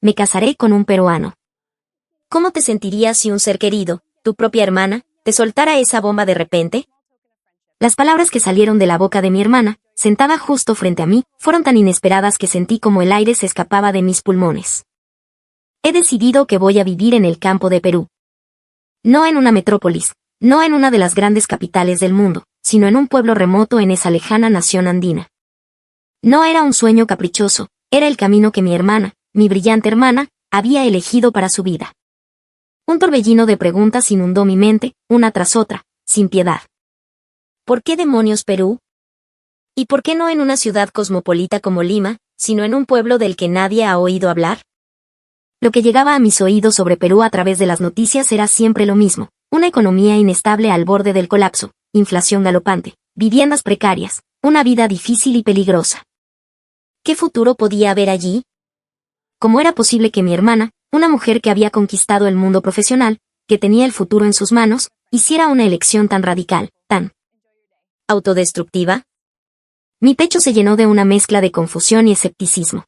me casaré con un peruano. ¿Cómo te sentirías si un ser querido, tu propia hermana, te soltara esa bomba de repente? Las palabras que salieron de la boca de mi hermana, sentada justo frente a mí, fueron tan inesperadas que sentí como el aire se escapaba de mis pulmones. He decidido que voy a vivir en el campo de Perú. No en una metrópolis, no en una de las grandes capitales del mundo, sino en un pueblo remoto en esa lejana nación andina. No era un sueño caprichoso, era el camino que mi hermana, mi brillante hermana, había elegido para su vida. Un torbellino de preguntas inundó mi mente, una tras otra, sin piedad. ¿Por qué demonios Perú? ¿Y por qué no en una ciudad cosmopolita como Lima, sino en un pueblo del que nadie ha oído hablar? Lo que llegaba a mis oídos sobre Perú a través de las noticias era siempre lo mismo: una economía inestable al borde del colapso, inflación galopante, viviendas precarias, una vida difícil y peligrosa. ¿Qué futuro podía haber allí? ¿Cómo era posible que mi hermana, una mujer que había conquistado el mundo profesional, que tenía el futuro en sus manos, hiciera una elección tan radical, tan autodestructiva? Mi pecho se llenó de una mezcla de confusión y escepticismo.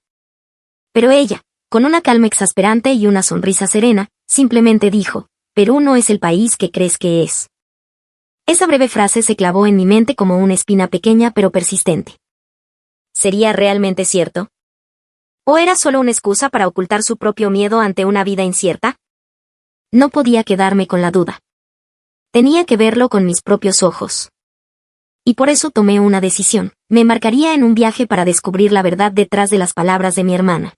Pero ella, con una calma exasperante y una sonrisa serena, simplemente dijo: Perú no es el país que crees que es. Esa breve frase se clavó en mi mente como una espina pequeña pero persistente. ¿Sería realmente cierto? ¿O era solo una excusa para ocultar su propio miedo ante una vida incierta? No podía quedarme con la duda. Tenía que verlo con mis propios ojos. Y por eso tomé una decisión: me embarcaría en un viaje para descubrir la verdad detrás de las palabras de mi hermana.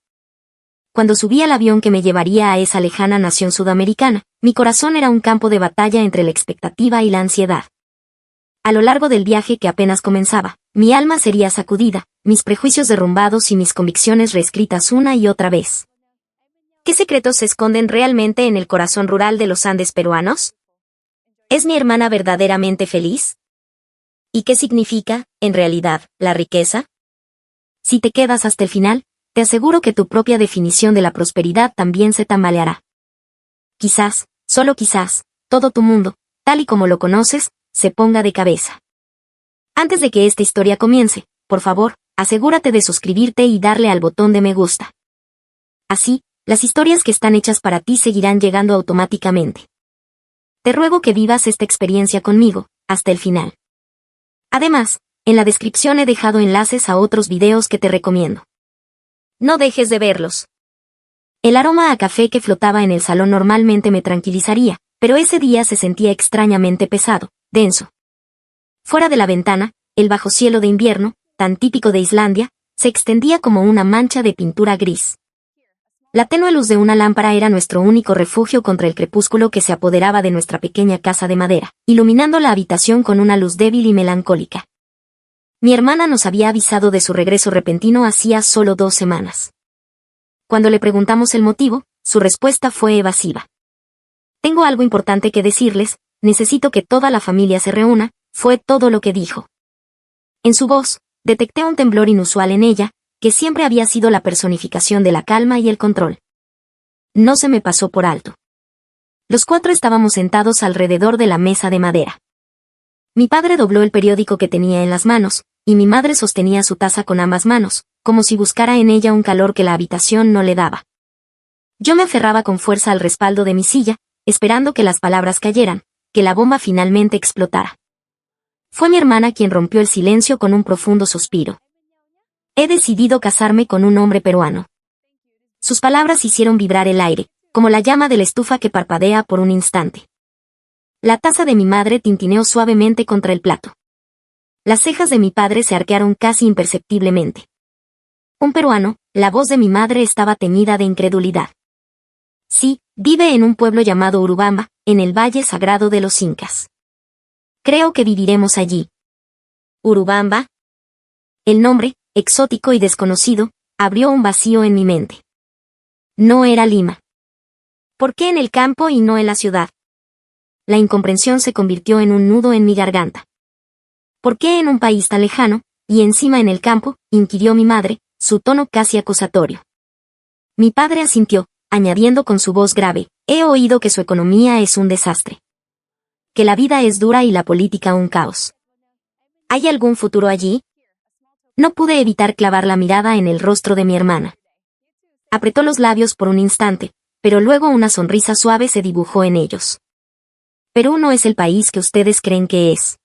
Cuando subí al avión que me llevaría a esa lejana nación sudamericana, mi corazón era un campo de batalla entre la expectativa y la ansiedad. A lo largo del viaje que apenas comenzaba, mi alma sería sacudida, mis prejuicios derrumbados y mis convicciones reescritas una y otra vez. ¿Qué secretos se esconden realmente en el corazón rural de los Andes peruanos? ¿Es mi hermana verdaderamente feliz? ¿Y qué significa, en realidad, la riqueza? Si te quedas hasta el final, te aseguro que tu propia definición de la prosperidad también se tambaleará. Quizás, solo quizás, todo tu mundo, tal y como lo conoces, se ponga de cabeza. Antes de que esta historia comience, por favor, asegúrate de suscribirte y darle al botón de me gusta. Así, las historias que están hechas para ti seguirán llegando automáticamente. Te ruego que vivas esta experiencia conmigo, hasta el final. Además, en la descripción he dejado enlaces a otros videos que te recomiendo. No dejes de verlos. El aroma a café que flotaba en el salón normalmente me tranquilizaría, pero ese día se sentía extrañamente pesado, denso. Fuera de la ventana, el bajo cielo de invierno, tan típico de Islandia, se extendía como una mancha de pintura gris. La tenue luz de una lámpara era nuestro único refugio contra el crepúsculo que se apoderaba de nuestra pequeña casa de madera, iluminando la habitación con una luz débil y melancólica. Mi hermana nos había avisado de su regreso repentino hacía solo 2 semanas. Cuando le preguntamos el motivo, su respuesta fue evasiva. Tengo algo importante que decirles, necesito que toda la familia se reúna, fue todo lo que dijo. En su voz, detecté un temblor inusual en ella, que siempre había sido la personificación de la calma y el control. No se me pasó por alto. Los 4 estábamos sentados alrededor de la mesa de madera. Mi padre dobló el periódico que tenía en las manos, y mi madre sostenía su taza con ambas manos, como si buscara en ella un calor que la habitación no le daba. Yo me aferraba con fuerza al respaldo de mi silla, esperando que las palabras cayeran, que la bomba finalmente explotara. Fue mi hermana quien rompió el silencio con un profundo suspiro. He decidido casarme con un hombre peruano. Sus palabras hicieron vibrar el aire, como la llama de la estufa que parpadea por un instante. La taza de mi madre tintineó suavemente contra el plato. Las cejas de mi padre se arquearon casi imperceptiblemente. Un peruano, la voz de mi madre estaba teñida de incredulidad. Sí, vive en un pueblo llamado Urubamba, en el Valle Sagrado de los Incas. Creo que viviremos allí. ¿Urubamba? El nombre, exótico y desconocido, abrió un vacío en mi mente. No era Lima. ¿Por qué en el campo y no en la ciudad? La incomprensión se convirtió en un nudo en mi garganta. ¿Por qué en un país tan lejano, y encima en el campo?, inquirió mi madre, su tono casi acusatorio. Mi padre asintió, añadiendo con su voz grave: he oído que su economía es un desastre. Que la vida es dura y la política un caos. ¿Hay algún futuro allí? No pude evitar clavar la mirada en el rostro de mi hermana. Apretó los labios por un instante, pero luego una sonrisa suave se dibujó en ellos. Perú no es el país que ustedes creen que es.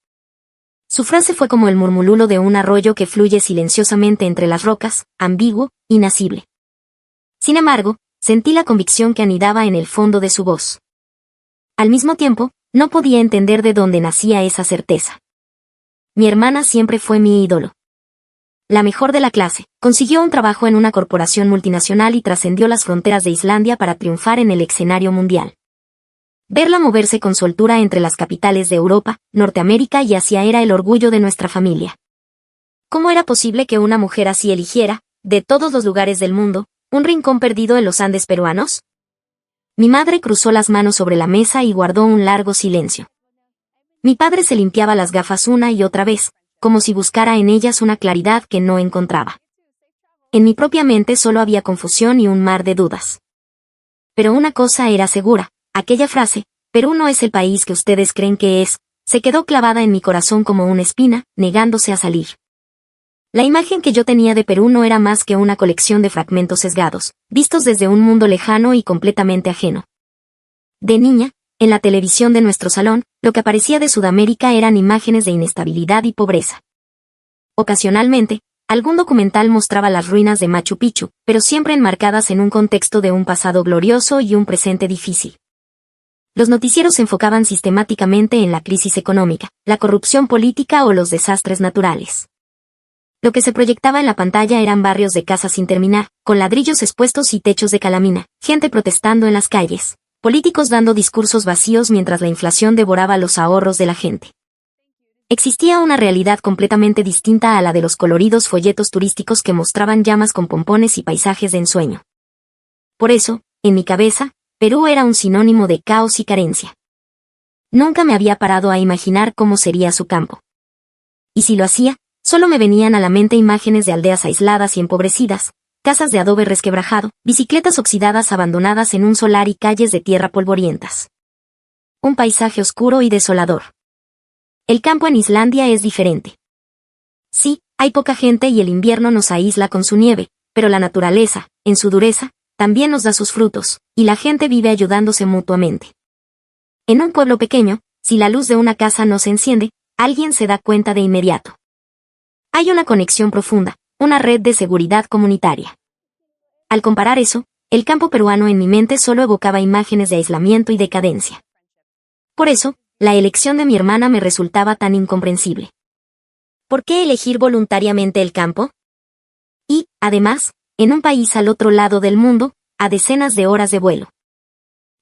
Su frase fue como el murmululo de un arroyo que fluye silenciosamente entre las rocas, ambiguo, inacible. Sin embargo, sentí la convicción que anidaba en el fondo de su voz. Al mismo tiempo, no podía entender de dónde nacía esa certeza. Mi hermana siempre fue mi ídolo. La mejor de la clase, consiguió un trabajo en una corporación multinacional y trascendió las fronteras de Islandia para triunfar en el escenario mundial. Verla moverse con soltura entre las capitales de Europa, Norteamérica y Asia era el orgullo de nuestra familia. ¿Cómo era posible que una mujer así eligiera, de todos los lugares del mundo, un rincón perdido en los Andes peruanos? Mi madre cruzó las manos sobre la mesa y guardó un largo silencio. Mi padre se limpiaba las gafas una y otra vez, como si buscara en ellas una claridad que no encontraba. En mi propia mente solo había confusión y un mar de dudas. Pero una cosa era segura, aquella frase, Perú no es el país que ustedes creen que es, se quedó clavada en mi corazón como una espina, negándose a salir. La imagen que yo tenía de Perú no era más que una colección de fragmentos sesgados, vistos desde un mundo lejano y completamente ajeno. De niña, en la televisión de nuestro salón, lo que aparecía de Sudamérica eran imágenes de inestabilidad y pobreza. Ocasionalmente, algún documental mostraba las ruinas de Machu Picchu, pero siempre enmarcadas en un contexto de un pasado glorioso y un presente difícil. Los noticieros se enfocaban sistemáticamente en la crisis económica, la corrupción política o los desastres naturales. Lo que se proyectaba en la pantalla eran barrios de casas sin terminar, con ladrillos expuestos y techos de calamina, gente protestando en las calles, políticos dando discursos vacíos mientras la inflación devoraba los ahorros de la gente. Existía una realidad completamente distinta a la de los coloridos folletos turísticos que mostraban llamas con pompones y paisajes de ensueño. Por eso, en mi cabeza, Perú era un sinónimo de caos y carencia. Nunca me había parado a imaginar cómo sería su campo. Y si lo hacía, solo me venían a la mente imágenes de aldeas aisladas y empobrecidas, casas de adobe resquebrajado, bicicletas oxidadas abandonadas en un solar y calles de tierra polvorientas. Un paisaje oscuro y desolador. El campo en Islandia es diferente. Sí, hay poca gente y el invierno nos aísla con su nieve, pero la naturaleza, en su dureza, también nos da sus frutos, y la gente vive ayudándose mutuamente. En un pueblo pequeño, si la luz de una casa no se enciende, alguien se da cuenta de inmediato. Hay una conexión profunda, una red de seguridad comunitaria. Al comparar eso, el campo peruano en mi mente solo evocaba imágenes de aislamiento y decadencia. Por eso, la elección de mi hermana me resultaba tan incomprensible. ¿Por qué elegir voluntariamente el campo? Y, además, en un país al otro lado del mundo, a decenas de horas de vuelo.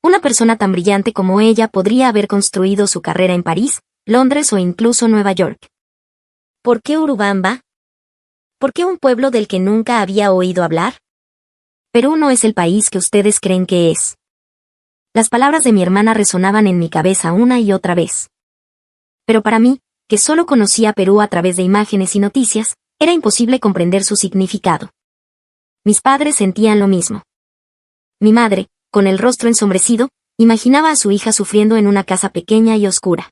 Una persona tan brillante como ella podría haber construido su carrera en París, Londres o incluso Nueva York. ¿Por qué Urubamba? ¿Por qué un pueblo del que nunca había oído hablar? Perú no es el país que ustedes creen que es. Las palabras de mi hermana resonaban en mi cabeza una y otra vez. Pero para mí, que solo conocía Perú a través de imágenes y noticias, era imposible comprender su significado. Mis padres sentían lo mismo. Mi madre, con el rostro ensombrecido, imaginaba a su hija sufriendo en una casa pequeña y oscura.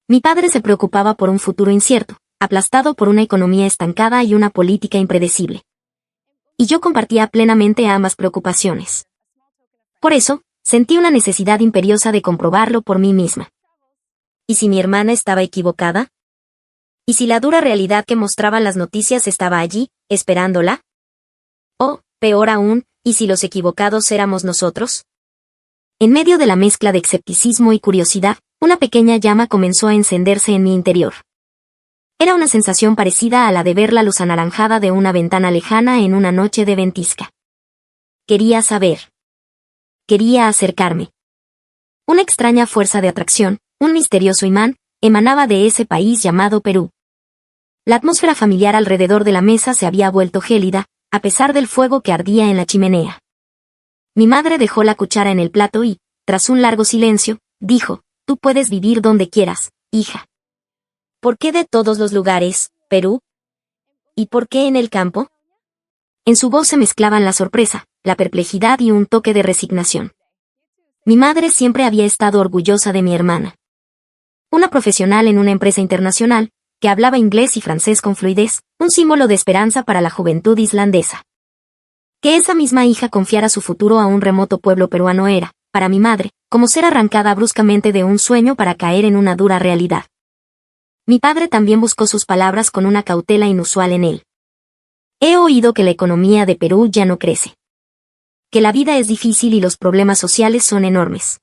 Mi padre se preocupaba por un futuro incierto, aplastado por una economía estancada y una política impredecible. Y yo compartía plenamente ambas preocupaciones. Por eso, sentí una necesidad imperiosa de comprobarlo por mí misma. ¿Y si mi hermana estaba equivocada? ¿Y si la dura realidad que mostraban las noticias estaba allí, esperándola? O, peor aún, ¿y si los equivocados éramos nosotros? En medio de la mezcla de escepticismo y curiosidad, una pequeña llama comenzó a encenderse en mi interior. Era una sensación parecida a la de ver la luz anaranjada de una ventana lejana en una noche de ventisca. Quería saber. Quería acercarme. Una extraña fuerza de atracción, un misterioso imán, emanaba de ese país llamado Perú. La atmósfera familiar alrededor de la mesa se había vuelto gélida, a pesar del fuego que ardía en la chimenea. Mi madre dejó la cuchara en el plato y, tras un largo silencio, dijo: «Tú puedes vivir donde quieras, hija». ¿Por qué de todos los lugares, Perú? ¿Y por qué en el campo? En su voz se mezclaban la sorpresa, la perplejidad y un toque de resignación. Mi madre siempre había estado orgullosa de mi hermana. Una profesional en una empresa internacional, que hablaba inglés y francés con fluidez, un símbolo de esperanza para la juventud islandesa. Que esa misma hija confiara su futuro a un remoto pueblo peruano era, para mi madre, como ser arrancada bruscamente de un sueño para caer en una dura realidad. Mi padre también buscó sus palabras con una cautela inusual en él. He oído que la economía de Perú ya no crece. Que la vida es difícil y los problemas sociales son enormes.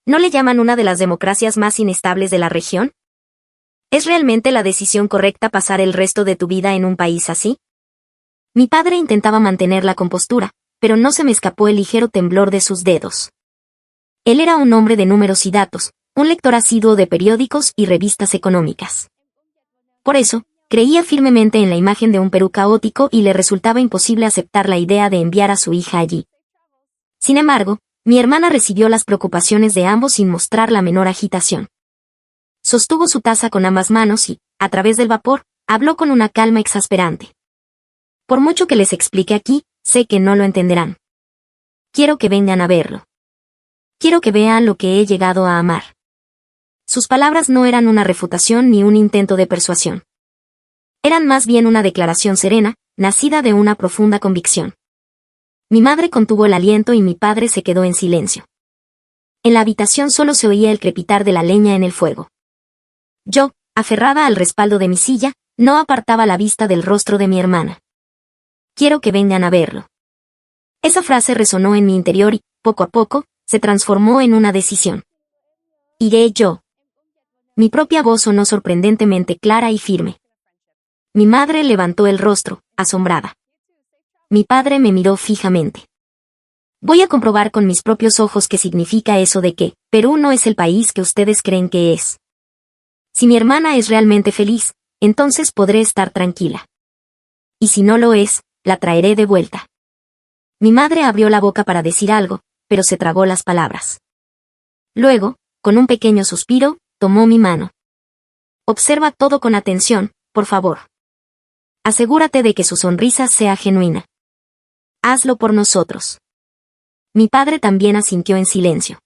¿No le llaman una de las democracias más inestables de la región? ¿Es realmente la decisión correcta pasar el resto de tu vida en un país así? Mi padre intentaba mantener la compostura, pero no se me escapó el ligero temblor de sus dedos. Él era un hombre de números y datos, un lector asiduo de periódicos y revistas económicas. Por eso, creía firmemente en la imagen de un Perú caótico y le resultaba imposible aceptar la idea de enviar a su hija allí. Sin embargo, mi hermana recibió las preocupaciones de ambos sin mostrar la menor agitación. Sostuvo su taza con ambas manos y, a través del vapor, habló con una calma exasperante. Por mucho que les explique aquí, sé que no lo entenderán. Quiero que vengan a verlo. Quiero que vean lo que he llegado a amar. Sus palabras no eran una refutación ni un intento de persuasión. Eran más bien una declaración serena, nacida de una profunda convicción. Mi madre contuvo el aliento y mi padre se quedó en silencio. En la habitación solo se oía el crepitar de la leña en el fuego. Yo, aferrada al respaldo de mi silla, no apartaba la vista del rostro de mi hermana. Quiero que vengan a verlo. Esa frase resonó en mi interior y, poco a poco, se transformó en una decisión. Iré yo. Mi propia voz sonó sorprendentemente clara y firme. Mi madre levantó el rostro, asombrada. Mi padre me miró fijamente. Voy a comprobar con mis propios ojos qué significa eso de que Perú no es el país que ustedes creen que es. Si mi hermana es realmente feliz, entonces podré estar tranquila. Y si no lo es, la traeré de vuelta. Mi madre abrió la boca para decir algo, pero se tragó las palabras. Luego, con un pequeño suspiro, tomó mi mano. Observa todo con atención, por favor. Asegúrate de que su sonrisa sea genuina. Hazlo por nosotros. Mi padre también asintió en silencio.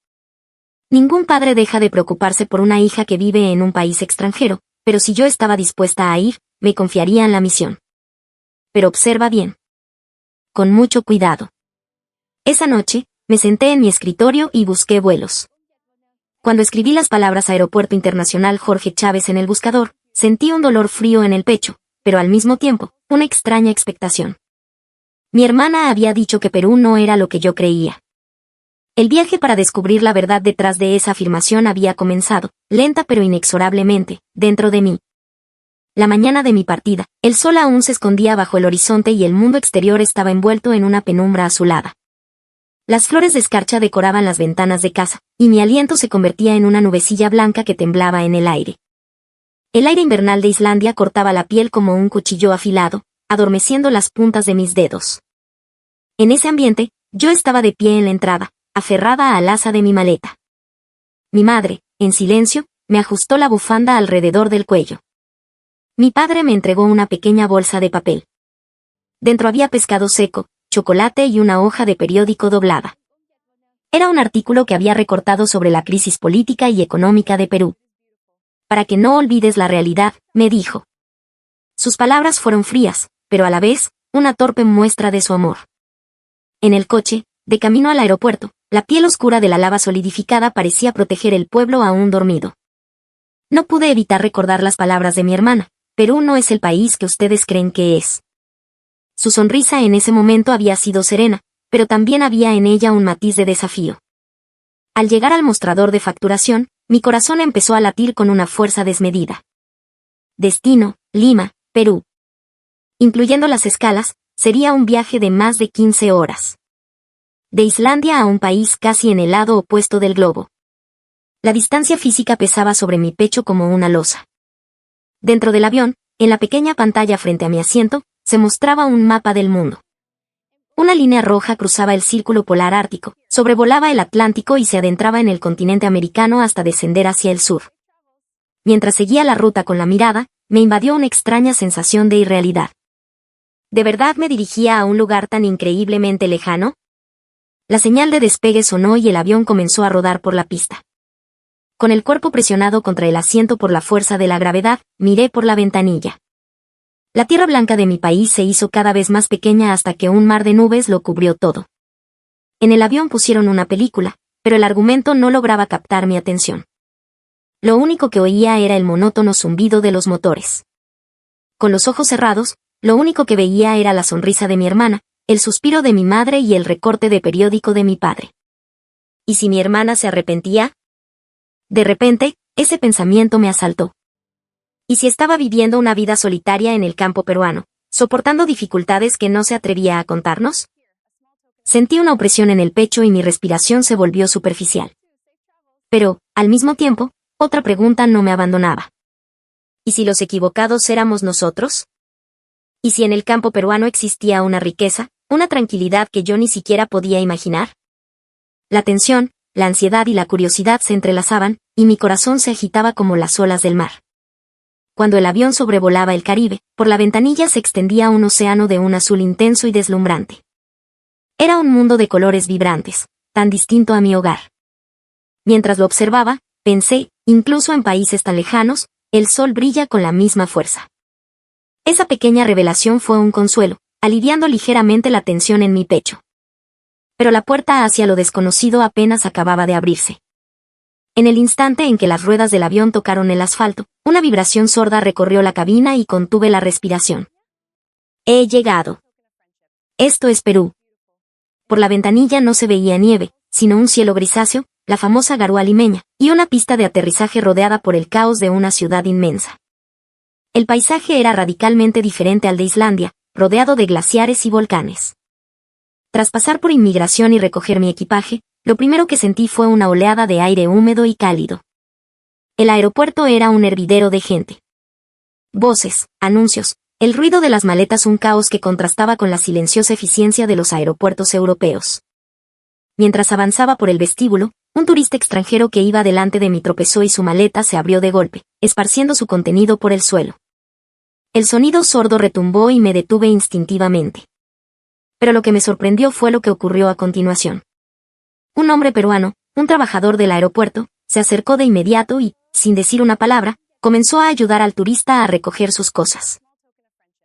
Ningún padre deja de preocuparse por una hija que vive en un país extranjero, pero si yo estaba dispuesta a ir, me confiarían la misión. Pero observa bien. Con mucho cuidado. Esa noche, me senté en mi escritorio y busqué vuelos. Cuando escribí las palabras Aeropuerto Internacional Jorge Chávez en el buscador, sentí un dolor frío en el pecho, pero al mismo tiempo, una extraña expectación. Mi hermana había dicho que Perú no era lo que yo creía. El viaje para descubrir la verdad detrás de esa afirmación había comenzado, lenta pero inexorablemente, dentro de mí. La mañana de mi partida, el sol aún se escondía bajo el horizonte y el mundo exterior estaba envuelto en una penumbra azulada. Las flores de escarcha decoraban las ventanas de casa, y mi aliento se convertía en una nubecilla blanca que temblaba en el aire. El aire invernal de Islandia cortaba la piel como un cuchillo afilado, adormeciendo las puntas de mis dedos. En ese ambiente, yo estaba de pie en la entrada, aferrada al asa de mi maleta. Mi madre, en silencio, me ajustó la bufanda alrededor del cuello. Mi padre me entregó una pequeña bolsa de papel. Dentro había pescado seco, chocolate y una hoja de periódico doblada. Era un artículo que había recortado sobre la crisis política y económica de Perú. Para que no olvides la realidad, me dijo. Sus palabras fueron frías, pero a la vez, una torpe muestra de su amor. En el coche, de camino al aeropuerto, la piel oscura de la lava solidificada parecía proteger el pueblo aún dormido. No pude evitar recordar las palabras de mi hermana. Perú no es el país que ustedes creen que es. Su sonrisa en ese momento había sido serena, pero también había en ella un matiz de desafío. Al llegar al mostrador de facturación, mi corazón empezó a latir con una fuerza desmedida. Destino, Lima, Perú. Incluyendo las escalas, sería un viaje de más de 15 horas. De Islandia a un país casi en el lado opuesto del globo. La distancia física pesaba sobre mi pecho como una losa. Dentro del avión, en la pequeña pantalla frente a mi asiento, se mostraba un mapa del mundo. Una línea roja cruzaba el círculo polar ártico, sobrevolaba el Atlántico y se adentraba en el continente americano hasta descender hacia el sur. Mientras seguía la ruta con la mirada, me invadió una extraña sensación de irrealidad. ¿De verdad me dirigía a un lugar tan increíblemente lejano? La señal de despegue sonó y el avión comenzó a rodar por la pista. Con el cuerpo presionado contra el asiento por la fuerza de la gravedad, miré por la ventanilla. La tierra blanca de mi país se hizo cada vez más pequeña hasta que un mar de nubes lo cubrió todo. En el avión pusieron una película, pero el argumento no lograba captar mi atención. Lo único que oía era el monótono zumbido de los motores. Con los ojos cerrados, lo único que veía era la sonrisa de mi hermana, el suspiro de mi madre y el recorte de periódico de mi padre. ¿Y si mi hermana se arrepentía? De repente, ese pensamiento me asaltó. ¿Y si estaba viviendo una vida solitaria en el campo peruano, soportando dificultades que no se atrevía a contarnos? Sentí una opresión en el pecho y mi respiración se volvió superficial. Pero, al mismo tiempo, otra pregunta no me abandonaba. ¿Y si los equivocados éramos nosotros? ¿Y si en el campo peruano existía una riqueza, una tranquilidad que yo ni siquiera podía imaginar? La tensión, la ansiedad y la curiosidad se entrelazaban, y mi corazón se agitaba como las olas del mar. Cuando el avión sobrevolaba el Caribe, por la ventanilla se extendía un océano de un azul intenso y deslumbrante. Era un mundo de colores vibrantes, tan distinto a mi hogar. Mientras lo observaba, pensé, incluso en países tan lejanos, el sol brilla con la misma fuerza. Esa pequeña revelación fue un consuelo, aliviando ligeramente la tensión en mi pecho. Pero la puerta hacia lo desconocido apenas acababa de abrirse. En el instante en que las ruedas del avión tocaron el asfalto, una vibración sorda recorrió la cabina y contuve la respiración. He llegado. Esto es Perú. Por la ventanilla no se veía nieve, sino un cielo grisáceo, la famosa garúa limeña, y una pista de aterrizaje rodeada por el caos de una ciudad inmensa. El paisaje era radicalmente diferente al de Islandia, rodeado de glaciares y volcanes. Tras pasar por inmigración y recoger mi equipaje, lo primero que sentí fue una oleada de aire húmedo y cálido. El aeropuerto era un hervidero de gente. Voces, anuncios, el ruido de las maletas, un caos que contrastaba con la silenciosa eficiencia de los aeropuertos europeos. Mientras avanzaba por el vestíbulo, un turista extranjero que iba delante de mí tropezó y su maleta se abrió de golpe, esparciendo su contenido por el suelo. El sonido sordo retumbó y me detuve instintivamente. Pero lo que me sorprendió fue lo que ocurrió a continuación. Un hombre peruano, un trabajador del aeropuerto, se acercó de inmediato y, sin decir una palabra, comenzó a ayudar al turista a recoger sus cosas.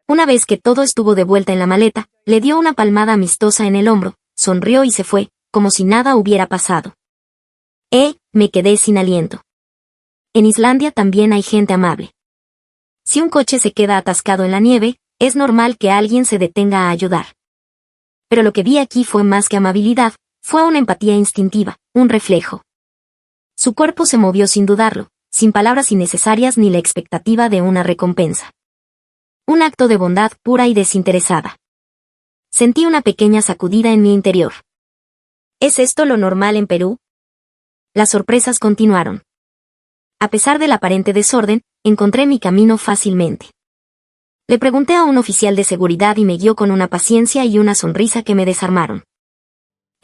Una vez que todo estuvo de vuelta en la maleta, le dio una palmada amistosa en el hombro, sonrió y se fue, como si nada hubiera pasado. Me quedé sin aliento. En Islandia también hay gente amable. Si un coche se queda atascado en la nieve, es normal que alguien se detenga a ayudar. Pero lo que vi aquí fue más que amabilidad, fue una empatía instintiva, un reflejo. Su cuerpo se movió sin dudarlo, sin palabras innecesarias ni la expectativa de una recompensa. Un acto de bondad pura y desinteresada. Sentí una pequeña sacudida en mi interior. ¿Es esto lo normal en Perú? Las sorpresas continuaron. A pesar del aparente desorden, encontré mi camino fácilmente. Le pregunté a un oficial de seguridad y me guió con una paciencia y una sonrisa que me desarmaron.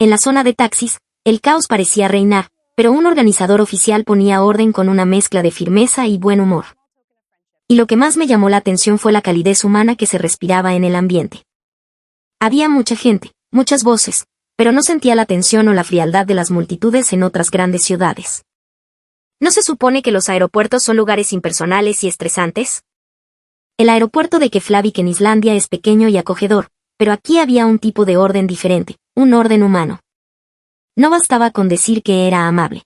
En la zona de taxis, el caos parecía reinar, pero un organizador oficial ponía orden con una mezcla de firmeza y buen humor. Y lo que más me llamó la atención fue la calidez humana que se respiraba en el ambiente. Había mucha gente, muchas voces, pero no sentía la tensión o la frialdad de las multitudes en otras grandes ciudades. ¿No se supone que los aeropuertos son lugares impersonales y estresantes? El aeropuerto de Keflavik en Islandia es pequeño y acogedor, pero aquí había un tipo de orden diferente, un orden humano. No bastaba con decir que era amable.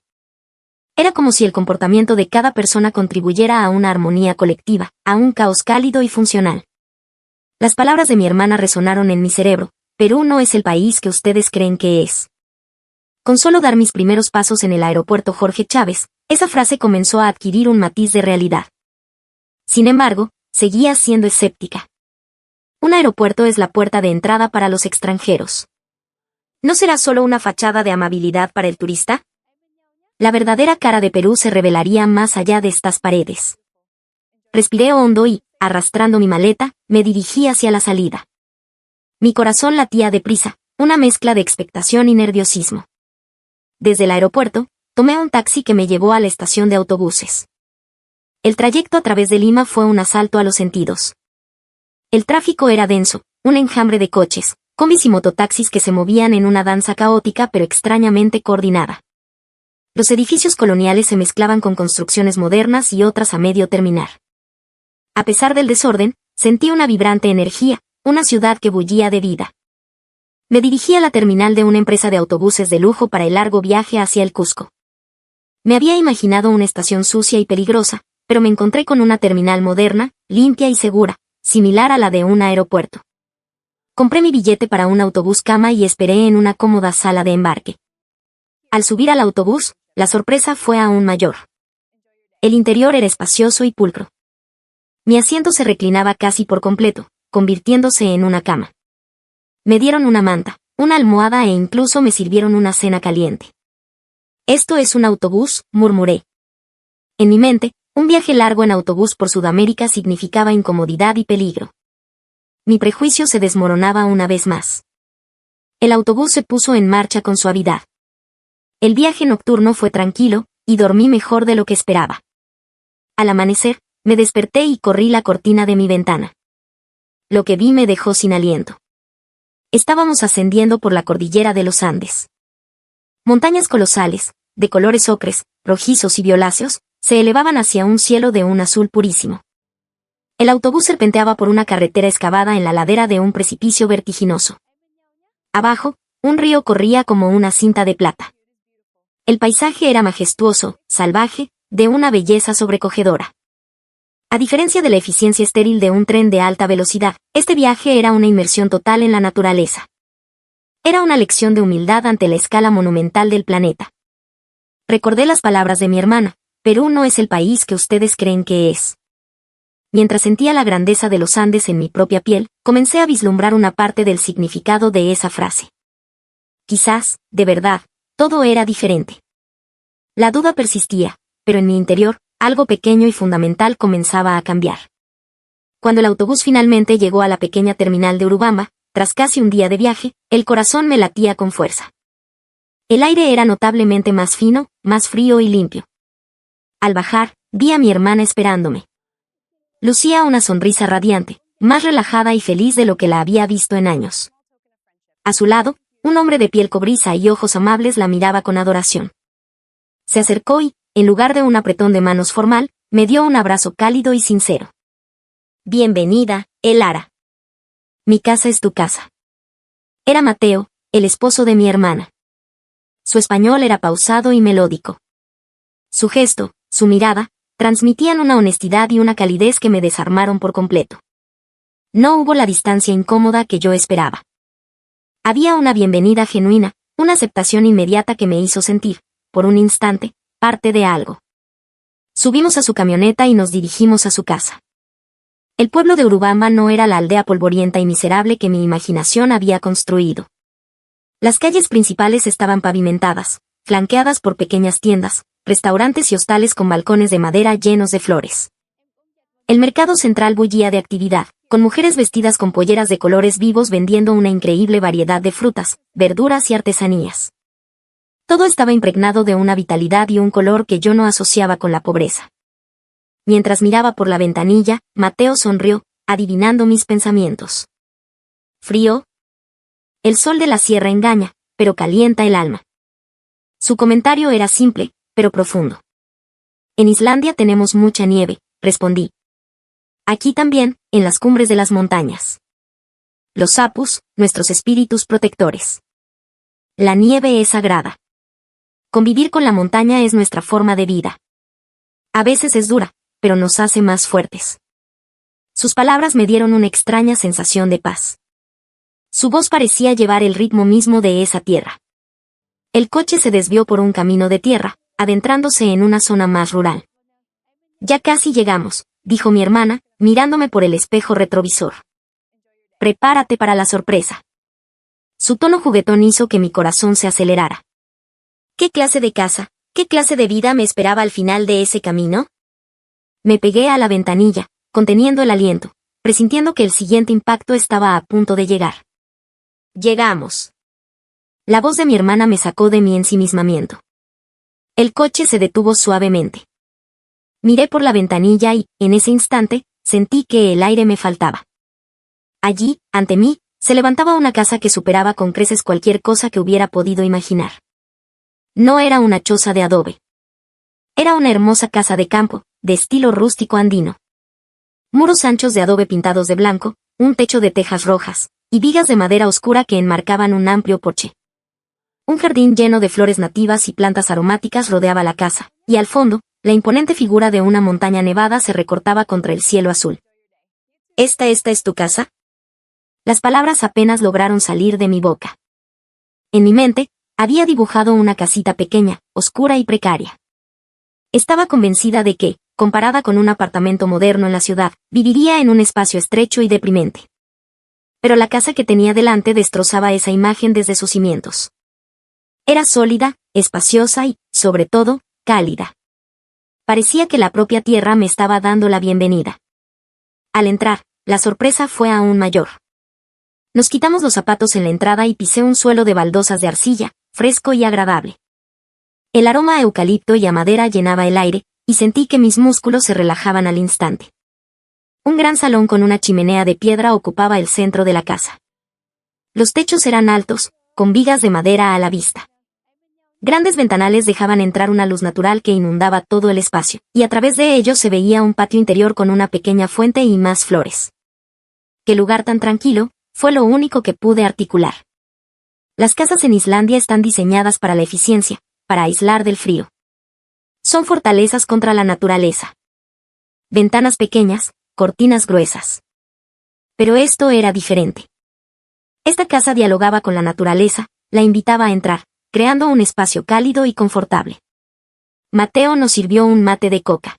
Era como si el comportamiento de cada persona contribuyera a una armonía colectiva, a un caos cálido y funcional. Las palabras de mi hermana resonaron en mi cerebro: Perú no es el país que ustedes creen que es. Con solo dar mis primeros pasos en el aeropuerto Jorge Chávez, esa frase comenzó a adquirir un matiz de realidad. Sin embargo, seguía siendo escéptica. Un aeropuerto es la puerta de entrada para los extranjeros. ¿No será solo una fachada de amabilidad para el turista? La verdadera cara de Perú se revelaría más allá de estas paredes. Respiré hondo y, arrastrando mi maleta, me dirigí hacia la salida. Mi corazón latía deprisa, una mezcla de expectación y nerviosismo. Desde el aeropuerto, tomé un taxi que me llevó a la estación de autobuses. El trayecto a través de Lima fue un asalto a los sentidos. El tráfico era denso, un enjambre de coches, combis y mototaxis que se movían en una danza caótica pero extrañamente coordinada. Los edificios coloniales se mezclaban con construcciones modernas y otras a medio terminar. A pesar del desorden, sentí una vibrante energía, una ciudad que bullía de vida. Me dirigí a la terminal de una empresa de autobuses de lujo para el largo viaje hacia el Cusco. Me había imaginado una estación sucia y peligrosa, pero me encontré con una terminal moderna, limpia y segura, similar a la de un aeropuerto. Compré mi billete para un autobús cama y esperé en una cómoda sala de embarque. Al subir al autobús, la sorpresa fue aún mayor. El interior era espacioso y pulcro. Mi asiento se reclinaba casi por completo, convirtiéndose en una cama. Me dieron una manta, una almohada e incluso me sirvieron una cena caliente. «Esto es un autobús», murmuré. En mi mente, un viaje largo en autobús por Sudamérica significaba incomodidad y peligro. Mi prejuicio se desmoronaba una vez más. El autobús se puso en marcha con suavidad. El viaje nocturno fue tranquilo, y dormí mejor de lo que esperaba. Al amanecer, me desperté y corrí la cortina de mi ventana. Lo que vi me dejó sin aliento. Estábamos ascendiendo por la cordillera de los Andes. Montañas colosales, de colores ocres, rojizos y violáceos, se elevaban hacia un cielo de un azul purísimo. El autobús serpenteaba por una carretera excavada en la ladera de un precipicio vertiginoso. Abajo, un río corría como una cinta de plata. El paisaje era majestuoso, salvaje, de una belleza sobrecogedora. A diferencia de la eficiencia estéril de un tren de alta velocidad, este viaje era una inmersión total en la naturaleza. Era una lección de humildad ante la escala monumental del planeta. Recordé las palabras de mi hermana: «Perú no es el país que ustedes creen que es». Mientras sentía la grandeza de los Andes en mi propia piel, comencé a vislumbrar una parte del significado de esa frase. Quizás, de verdad, todo era diferente. La duda persistía, pero en mi interior, algo pequeño y fundamental comenzaba a cambiar. Cuando el autobús finalmente llegó a la pequeña terminal de Urubamba, tras casi un día de viaje, el corazón me latía con fuerza. El aire era notablemente más fino, más frío y limpio. Al bajar, vi a mi hermana esperándome. Lucía una sonrisa radiante, más relajada y feliz de lo que la había visto en años. A su lado, un hombre de piel cobriza y ojos amables la miraba con adoración. Se acercó y, en lugar de un apretón de manos formal, me dio un abrazo cálido y sincero. «Bienvenida, Elara. Mi casa es tu casa». Era Mateo, el esposo de mi hermana. Su español era pausado y melódico. Su gesto, su mirada, transmitían una honestidad y una calidez que me desarmaron por completo. No hubo la distancia incómoda que yo esperaba. Había una bienvenida genuina, una aceptación inmediata que me hizo sentir, por un instante, parte de algo. Subimos a su camioneta y nos dirigimos a su casa. El pueblo de Urubamba no era la aldea polvorienta y miserable que mi imaginación había construido. Las calles principales estaban pavimentadas, flanqueadas por pequeñas tiendas, restaurantes y hostales con balcones de madera llenos de flores. El mercado central bullía de actividad, con mujeres vestidas con polleras de colores vivos vendiendo una increíble variedad de frutas, verduras y artesanías. Todo estaba impregnado de una vitalidad y un color que yo no asociaba con la pobreza. Mientras miraba por la ventanilla, Mateo sonrió, adivinando mis pensamientos. ¿Frío? El sol de la sierra engaña, pero calienta el alma. Su comentario era simple, pero profundo. En Islandia tenemos mucha nieve, respondí. Aquí también, en las cumbres de las montañas. Los apus, nuestros espíritus protectores. La nieve es sagrada. Convivir con la montaña es nuestra forma de vida. A veces es dura, pero nos hace más fuertes. Sus palabras me dieron una extraña sensación de paz. Su voz parecía llevar el ritmo mismo de esa tierra. El coche se desvió por un camino de tierra, adentrándose en una zona más rural. «Ya casi llegamos», dijo mi hermana, mirándome por el espejo retrovisor. «Prepárate para la sorpresa». Su tono juguetón hizo que mi corazón se acelerara. ¿Qué clase de casa, qué clase de vida me esperaba al final de ese camino? Me pegué a la ventanilla, conteniendo el aliento, presintiendo que el siguiente impacto estaba a punto de llegar. «Llegamos». La voz de mi hermana me sacó de mi ensimismamiento. El coche se detuvo suavemente. Miré por la ventanilla y, en ese instante, sentí que el aire me faltaba. Allí, ante mí, se levantaba una casa que superaba con creces cualquier cosa que hubiera podido imaginar. No era una choza de adobe. Era una hermosa casa de campo, de estilo rústico andino. Muros anchos de adobe pintados de blanco, un techo de tejas rojas, y vigas de madera oscura que enmarcaban un amplio porche. Un jardín lleno de flores nativas y plantas aromáticas rodeaba la casa, y al fondo, la imponente figura de una montaña nevada se recortaba contra el cielo azul. ¿Esta es tu casa? Las palabras apenas lograron salir de mi boca. En mi mente, había dibujado una casita pequeña, oscura y precaria. Estaba convencida de que, comparada con un apartamento moderno en la ciudad, viviría en un espacio estrecho y deprimente. Pero la casa que tenía delante destrozaba esa imagen desde sus cimientos. Era sólida, espaciosa y, sobre todo, cálida. Parecía que la propia tierra me estaba dando la bienvenida. Al entrar, la sorpresa fue aún mayor. Nos quitamos los zapatos en la entrada y pisé un suelo de baldosas de arcilla, fresco y agradable. El aroma a eucalipto y a madera llenaba el aire, y sentí que mis músculos se relajaban al instante. Un gran salón con una chimenea de piedra ocupaba el centro de la casa. Los techos eran altos, con vigas de madera a la vista. Grandes ventanales dejaban entrar una luz natural que inundaba todo el espacio, y a través de ellos se veía un patio interior con una pequeña fuente y más flores. ¡Qué lugar tan tranquilo!, fue lo único que pude articular. Las casas en Islandia están diseñadas para la eficiencia, para aislar del frío. Son fortalezas contra la naturaleza. Ventanas pequeñas, cortinas gruesas. Pero esto era diferente. Esta casa dialogaba con la naturaleza, la invitaba a entrar, creando un espacio cálido y confortable. Mateo nos sirvió un mate de coca.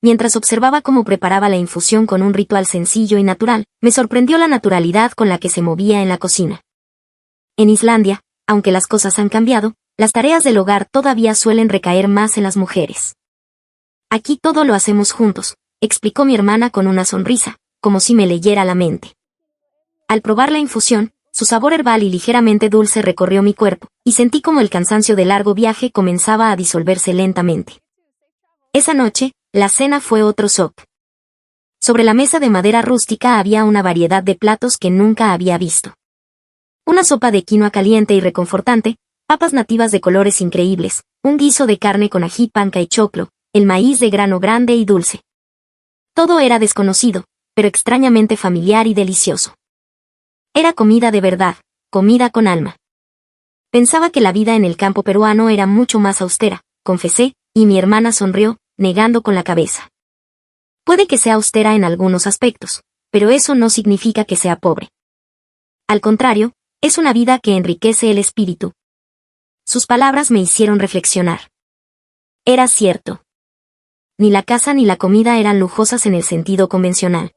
Mientras observaba cómo preparaba la infusión con un ritual sencillo y natural, me sorprendió la naturalidad con la que se movía en la cocina. En Islandia, aunque las cosas han cambiado, las tareas del hogar todavía suelen recaer más en las mujeres. Aquí todo lo hacemos juntos, explicó mi hermana con una sonrisa, como si me leyera la mente. Al probar la infusión, su sabor herbal y ligeramente dulce recorrió mi cuerpo, y sentí como el cansancio del largo viaje comenzaba a disolverse lentamente. Esa noche, la cena fue otro shock. Sobre la mesa de madera rústica había una variedad de platos que nunca había visto. Una sopa de quinoa caliente y reconfortante, papas nativas de colores increíbles, un guiso de carne con ají, panca y choclo, el maíz de grano grande y dulce. Todo era desconocido, pero extrañamente familiar y delicioso. Era comida de verdad, comida con alma. Pensaba que la vida en el campo peruano era mucho más austera, confesé, y mi hermana sonrió, negando con la cabeza. Puede que sea austera en algunos aspectos, pero eso no significa que sea pobre. Al contrario, es una vida que enriquece el espíritu. Sus palabras me hicieron reflexionar. Era cierto. Ni la casa ni la comida eran lujosas en el sentido convencional.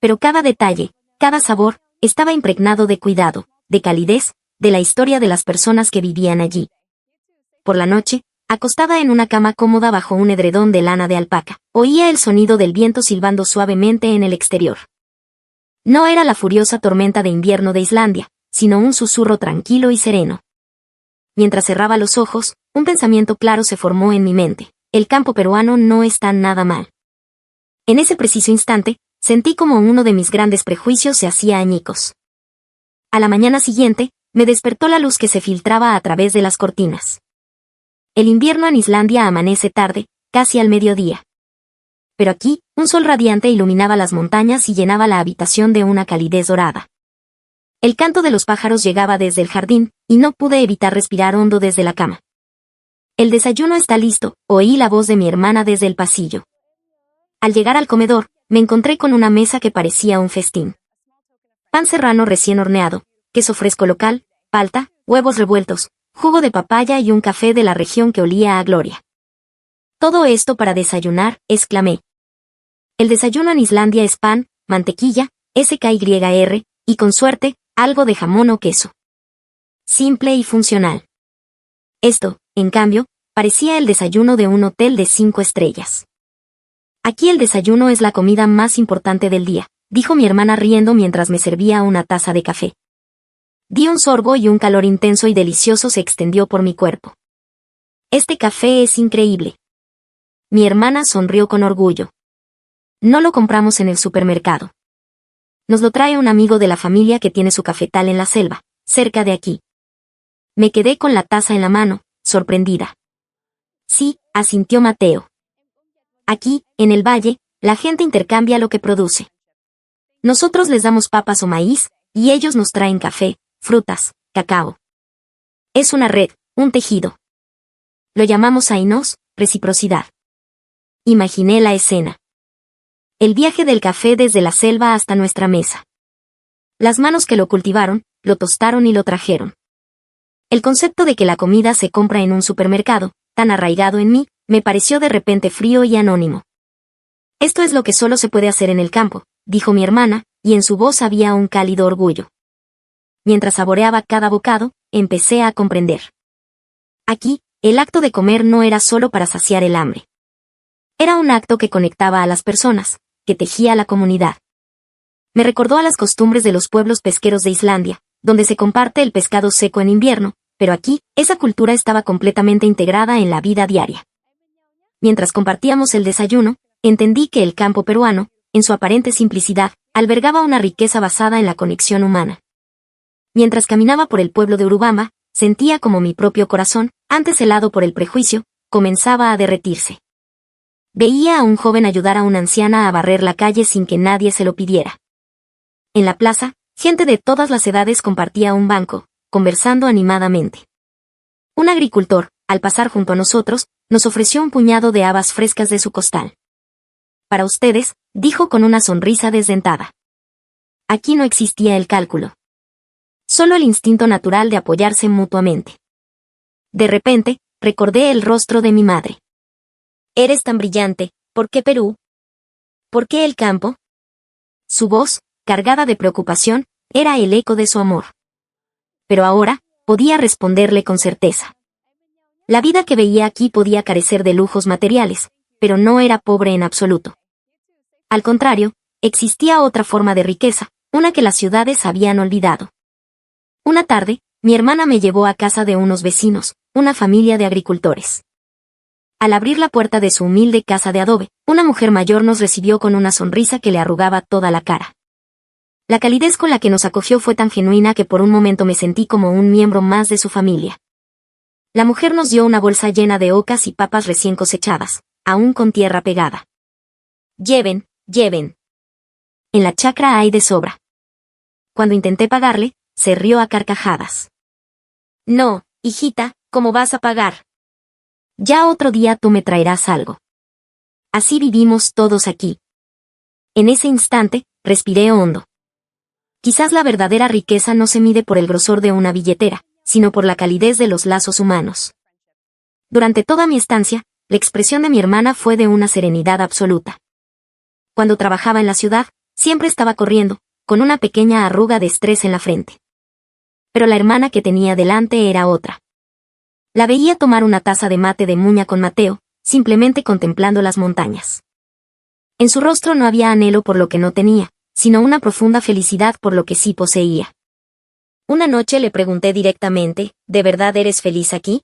Pero cada detalle, cada sabor, estaba impregnado de cuidado, de calidez, de la historia de las personas que vivían allí. Por la noche, acostada en una cama cómoda bajo un edredón de lana de alpaca, oía el sonido del viento silbando suavemente en el exterior. No era la furiosa tormenta de invierno de Islandia, sino un susurro tranquilo y sereno. Mientras cerraba los ojos, un pensamiento claro se formó en mi mente: el campo peruano no está nada mal. En ese preciso instante, sentí como uno de mis grandes prejuicios se hacía añicos. A la mañana siguiente, me despertó la luz que se filtraba a través de las cortinas. El invierno en Islandia amanece tarde, casi al mediodía. Pero aquí, un sol radiante iluminaba las montañas y llenaba la habitación de una calidez dorada. El canto de los pájaros llegaba desde el jardín, y no pude evitar respirar hondo desde la cama. El desayuno está listo, oí la voz de mi hermana desde el pasillo. Al llegar al comedor, me encontré con una mesa que parecía un festín. Pan serrano recién horneado, queso fresco local, palta, huevos revueltos, jugo de papaya y un café de la región que olía a gloria. «Todo esto para desayunar», exclamé. El desayuno en Islandia es pan, mantequilla, SKYR, y con suerte, algo de jamón o queso. Simple y funcional. Esto, en cambio, parecía el desayuno de un hotel de 5 estrellas. «Aquí el desayuno es la comida más importante del día», dijo mi hermana riendo mientras me servía una taza de café. Di un sorbo y un calor intenso y delicioso se extendió por mi cuerpo. «Este café es increíble». Mi hermana sonrió con orgullo. «No lo compramos en el supermercado. Nos lo trae un amigo de la familia que tiene su cafetal en la selva, cerca de aquí». Me quedé con la taza en la mano, sorprendida. «Sí», asintió Mateo. «Aquí, en el valle, la gente intercambia lo que produce. Nosotros les damos papas o maíz, y ellos nos traen café, frutas, cacao. Es una red, un tejido. Lo llamamos ainos, reciprocidad. Imaginé la escena. El viaje del café desde la selva hasta nuestra mesa. Las manos que lo cultivaron, lo tostaron y lo trajeron. El concepto de que la comida se compra en un supermercado, tan arraigado en mí, me pareció de repente frío y anónimo. Esto es lo que solo se puede hacer en el campo, dijo mi hermana, y en su voz había un cálido orgullo. Mientras saboreaba cada bocado, empecé a comprender. Aquí, el acto de comer no era solo para saciar el hambre. Era un acto que conectaba a las personas, que tejía la comunidad. Me recordó a las costumbres de los pueblos pesqueros de Islandia, donde se comparte el pescado seco en invierno, pero aquí, esa cultura estaba completamente integrada en la vida diaria. Mientras compartíamos el desayuno, entendí que el campo peruano, en su aparente simplicidad, albergaba una riqueza basada en la conexión humana. Mientras caminaba por el pueblo de Urubamba, sentía como mi propio corazón, antes helado por el prejuicio, comenzaba a derretirse. Veía a un joven ayudar a una anciana a barrer la calle sin que nadie se lo pidiera. En la plaza, gente de todas las edades compartía un banco, conversando animadamente. Un agricultor, al pasar junto a nosotros, nos ofreció un puñado de habas frescas de su costal. Para ustedes, dijo con una sonrisa desdentada. Aquí no existía el cálculo. Solo el instinto natural de apoyarse mutuamente. De repente, recordé el rostro de mi madre. Eres tan brillante, ¿por qué Perú? ¿Por qué el campo? Su voz, cargada de preocupación, era el eco de su amor. Pero ahora, podía responderle con certeza. La vida que veía aquí podía carecer de lujos materiales, pero no era pobre en absoluto. Al contrario, existía otra forma de riqueza, una que las ciudades habían olvidado. Una tarde, mi hermana me llevó a casa de unos vecinos, una familia de agricultores. Al abrir la puerta de su humilde casa de adobe, una mujer mayor nos recibió con una sonrisa que le arrugaba toda la cara. La calidez con la que nos acogió fue tan genuina que por un momento me sentí como un miembro más de su familia. La mujer nos dio una bolsa llena de ocas y papas recién cosechadas, aún con tierra pegada. Lleven, lleven. En la chacra hay de sobra. Cuando intenté pagarle, se rió a carcajadas. No, hijita, ¿cómo vas a pagar? Ya otro día tú me traerás algo. Así vivimos todos aquí. En ese instante, respiré hondo. Quizás la verdadera riqueza no se mide por el grosor de una billetera, sino por la calidez de los lazos humanos. Durante toda mi estancia, la expresión de mi hermana fue de una serenidad absoluta. Cuando trabajaba en la ciudad, siempre estaba corriendo, con una pequeña arruga de estrés en la frente. Pero la hermana que tenía delante era otra. La veía tomar una taza de mate de muña con Mateo, simplemente contemplando las montañas. En su rostro no había anhelo por lo que no tenía, sino una profunda felicidad por lo que sí poseía. Una noche le pregunté directamente, ¿de verdad eres feliz aquí?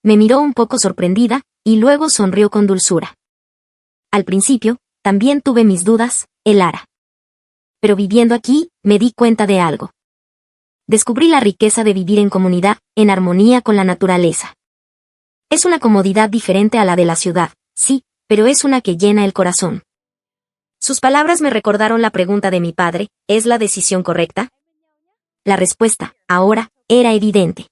Me miró un poco sorprendida, y luego sonrió con dulzura. Al principio, también tuve mis dudas, Elara. Pero viviendo aquí, me di cuenta de algo. Descubrí la riqueza de vivir en comunidad, en armonía con la naturaleza. Es una comodidad diferente a la de la ciudad, sí, pero es una que llena el corazón. Sus palabras me recordaron la pregunta de mi padre, ¿es la decisión correcta? La respuesta, ahora, era evidente.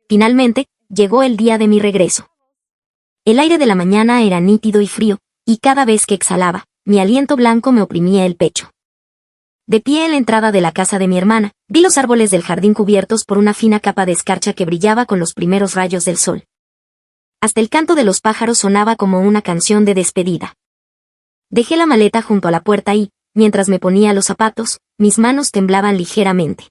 Finalmente, llegó el día de mi regreso. El aire de la mañana era nítido y frío, y cada vez que exhalaba, mi aliento blanco me oprimía el pecho. De pie en la entrada de la casa de mi hermana, vi los árboles del jardín cubiertos por una fina capa de escarcha que brillaba con los primeros rayos del sol. Hasta el canto de los pájaros sonaba como una canción de despedida. Dejé la maleta junto a la puerta y, mientras me ponía los zapatos, mis manos temblaban ligeramente.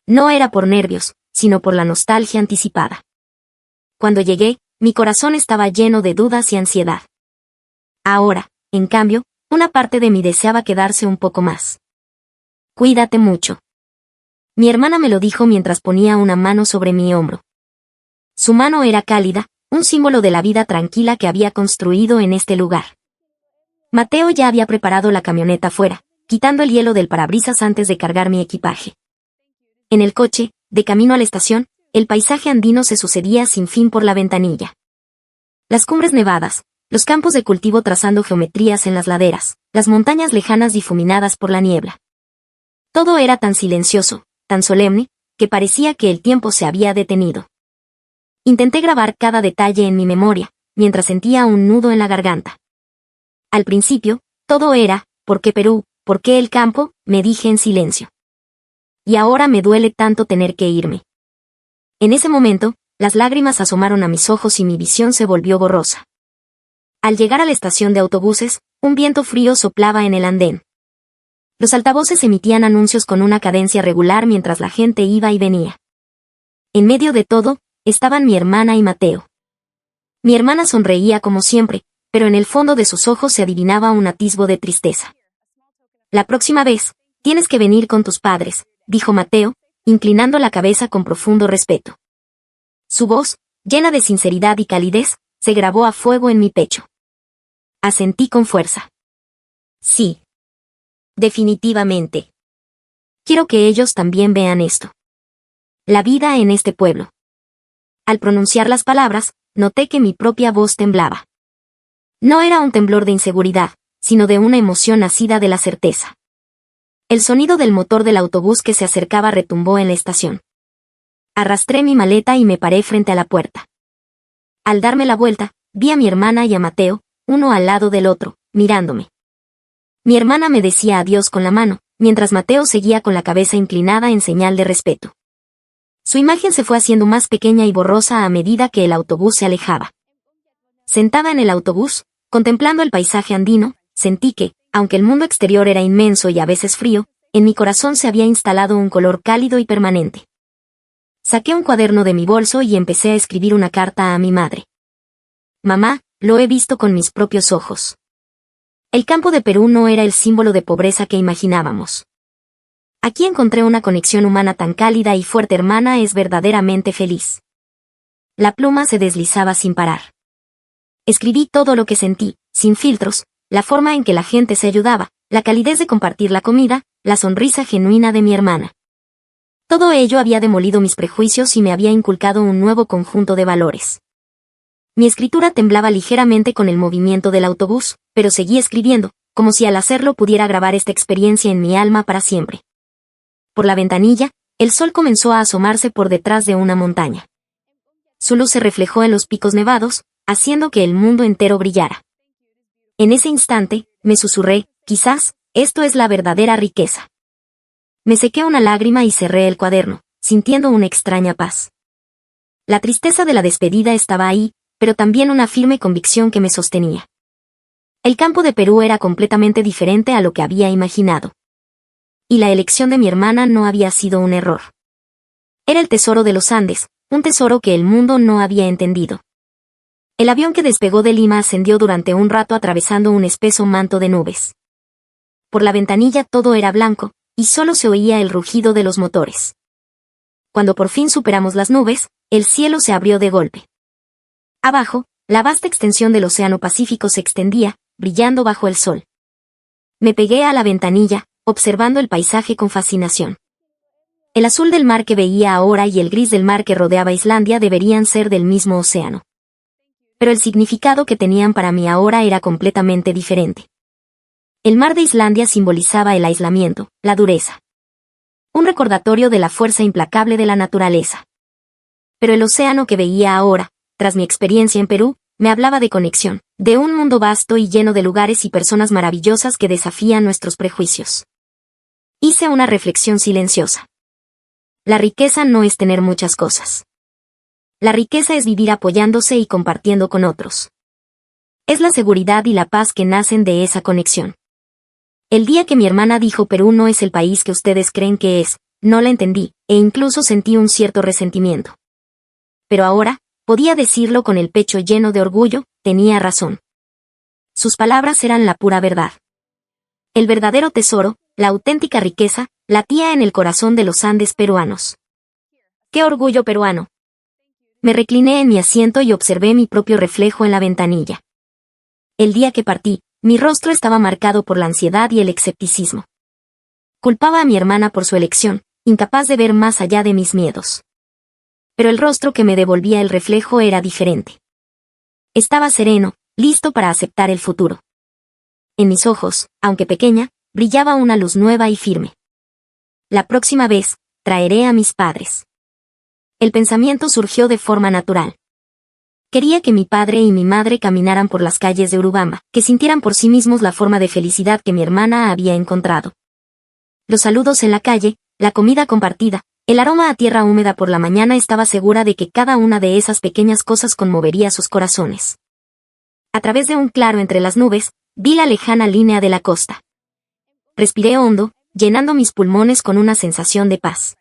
No era por nervios, sino por la nostalgia anticipada. Cuando llegué, mi corazón estaba lleno de dudas y ansiedad. Ahora, en cambio, una parte de mí deseaba quedarse un poco más. Cuídate mucho. Mi hermana me lo dijo mientras ponía una mano sobre mi hombro. Su mano era cálida, un símbolo de la vida tranquila que había construido en este lugar. Mateo ya había preparado la camioneta afuera, quitando el hielo del parabrisas antes de cargar mi equipaje. En el coche, de camino a la estación, el paisaje andino se sucedía sin fin por la ventanilla. Las cumbres nevadas, Los campos de cultivo trazando geometrías en las laderas, las montañas lejanas difuminadas por la niebla. Todo era tan silencioso, tan solemne, que parecía que el tiempo se había detenido. Intenté grabar cada detalle en mi memoria, mientras sentía un nudo en la garganta. Al principio, todo era, ¿por qué Perú? ¿Por qué el campo?, me dije en silencio. Y ahora me duele tanto tener que irme. En ese momento, las lágrimas asomaron a mis ojos y mi visión se volvió borrosa. Al llegar a la estación de autobuses, un viento frío soplaba en el andén. Los altavoces emitían anuncios con una cadencia regular mientras la gente iba y venía. En medio de todo, estaban mi hermana y Mateo. Mi hermana sonreía como siempre, pero en el fondo de sus ojos se adivinaba un atisbo de tristeza. La próxima vez, tienes que venir con tus padres, dijo Mateo, inclinando la cabeza con profundo respeto. Su voz, llena de sinceridad y calidez, se grabó a fuego en mi pecho. Asentí con fuerza. Sí. Definitivamente. Quiero que ellos también vean esto. La vida en este pueblo. Al pronunciar las palabras, noté que mi propia voz temblaba. No era un temblor de inseguridad, sino de una emoción nacida de la certeza. El sonido del motor del autobús que se acercaba retumbó en la estación. Arrastré mi maleta y me paré frente a la puerta. Al darme la vuelta, vi a mi hermana y a Mateo, uno al lado del otro, mirándome. Mi hermana me decía adiós con la mano, mientras Mateo seguía con la cabeza inclinada en señal de respeto. Su imagen se fue haciendo más pequeña y borrosa a medida que el autobús se alejaba. Sentada en el autobús, contemplando el paisaje andino, sentí que, aunque el mundo exterior era inmenso y a veces frío, en mi corazón se había instalado un color cálido y permanente. Saqué un cuaderno de mi bolso y empecé a escribir una carta a mi madre. Mamá, lo he visto con mis propios ojos. El campo de Perú no era el símbolo de pobreza que imaginábamos. Aquí encontré una conexión humana tan cálida y fuerte. Hermana es verdaderamente feliz. La pluma se deslizaba sin parar. Escribí todo lo que sentí, sin filtros, la forma en que la gente se ayudaba, la calidez de compartir la comida, la sonrisa genuina de mi hermana. Todo ello había demolido mis prejuicios y me había inculcado un nuevo conjunto de valores. Mi escritura temblaba ligeramente con el movimiento del autobús, pero seguí escribiendo, como si al hacerlo pudiera grabar esta experiencia en mi alma para siempre. Por la ventanilla, el sol comenzó a asomarse por detrás de una montaña. Su luz se reflejó en los picos nevados, haciendo que el mundo entero brillara. En ese instante, me susurré, quizás, esto es la verdadera riqueza. Me sequé una lágrima y cerré el cuaderno, sintiendo una extraña paz. La tristeza de la despedida estaba ahí, pero también una firme convicción que me sostenía. El campo de Perú era completamente diferente a lo que había imaginado. Y la elección de mi hermana no había sido un error. Era el tesoro de los Andes, un tesoro que el mundo no había entendido. El avión que despegó de Lima ascendió durante un rato atravesando un espeso manto de nubes. Por la ventanilla todo era blanco, y solo se oía el rugido de los motores. Cuando por fin superamos las nubes, el cielo se abrió de golpe. Abajo, la vasta extensión del Océano Pacífico se extendía, brillando bajo el sol. Me pegué a la ventanilla, observando el paisaje con fascinación. El azul del mar que veía ahora y el gris del mar que rodeaba Islandia deberían ser del mismo océano. Pero el significado que tenían para mí ahora era completamente diferente. El mar de Islandia simbolizaba el aislamiento, la dureza. Un recordatorio de la fuerza implacable de la naturaleza. Pero el océano que veía ahora, tras mi experiencia en Perú, me hablaba de conexión, de un mundo vasto y lleno de lugares y personas maravillosas que desafían nuestros prejuicios. Hice una reflexión silenciosa. La riqueza no es tener muchas cosas. La riqueza es vivir apoyándose y compartiendo con otros. Es la seguridad y la paz que nacen de esa conexión. El día que mi hermana dijo Perú no es el país que ustedes creen que es, no la entendí, e incluso sentí un cierto resentimiento. Pero ahora, podía decirlo con el pecho lleno de orgullo, tenía razón. Sus palabras eran la pura verdad. El verdadero tesoro, la auténtica riqueza, latía en el corazón de los Andes peruanos. ¡Qué orgullo peruano! Me recliné en mi asiento y observé mi propio reflejo en la ventanilla. El día que partí, mi rostro estaba marcado por la ansiedad y el escepticismo. Culpaba a mi hermana por su elección, incapaz de ver más allá de mis miedos. Pero el rostro que me devolvía el reflejo era diferente. Estaba sereno, listo para aceptar el futuro. En mis ojos, aunque pequeña, brillaba una luz nueva y firme. La próxima vez, traeré a mis padres. El pensamiento surgió de forma natural. Quería que mi padre y mi madre caminaran por las calles de Urubamba, que sintieran por sí mismos la forma de felicidad que mi hermana había encontrado. Los saludos en la calle, la comida compartida, el aroma a tierra húmeda por la mañana, estaba segura de que cada una de esas pequeñas cosas conmovería sus corazones. A través de un claro entre las nubes, vi la lejana línea de la costa. Respiré hondo, llenando mis pulmones con una sensación de paz.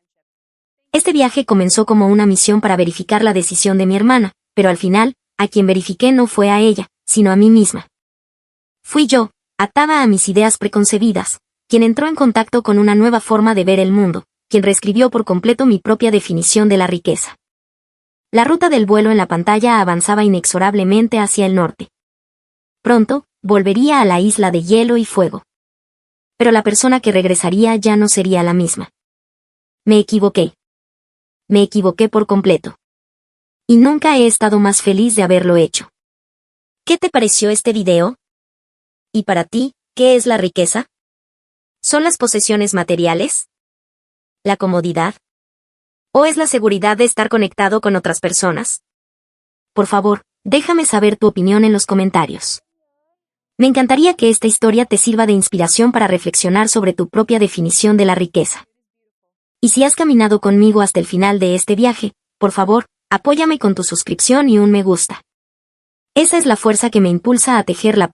Este viaje comenzó como una misión para verificar la decisión de mi hermana, pero al final, a quien verifiqué no fue a ella, sino a mí misma. Fui yo, atada a mis ideas preconcebidas, quien entró en contacto con una nueva forma de ver el mundo, quien reescribió por completo mi propia definición de la riqueza. La ruta del vuelo en la pantalla avanzaba inexorablemente hacia el norte. Pronto, volvería a la isla de hielo y fuego. Pero la persona que regresaría ya no sería la misma. Me equivoqué. Me equivoqué por completo. Y nunca he estado más feliz de haberlo hecho. ¿Qué te pareció este video? ¿Y para ti, qué es la riqueza? ¿Son las posesiones materiales? ¿La comodidad? ¿O es la seguridad de estar conectado con otras personas? Por favor, déjame saber tu opinión en los comentarios. Me encantaría que esta historia te sirva de inspiración para reflexionar sobre tu propia definición de la riqueza. Y si has caminado conmigo hasta el final de este viaje, por favor, apóyame con tu suscripción y un me gusta. Esa es la fuerza que me impulsa a tejer la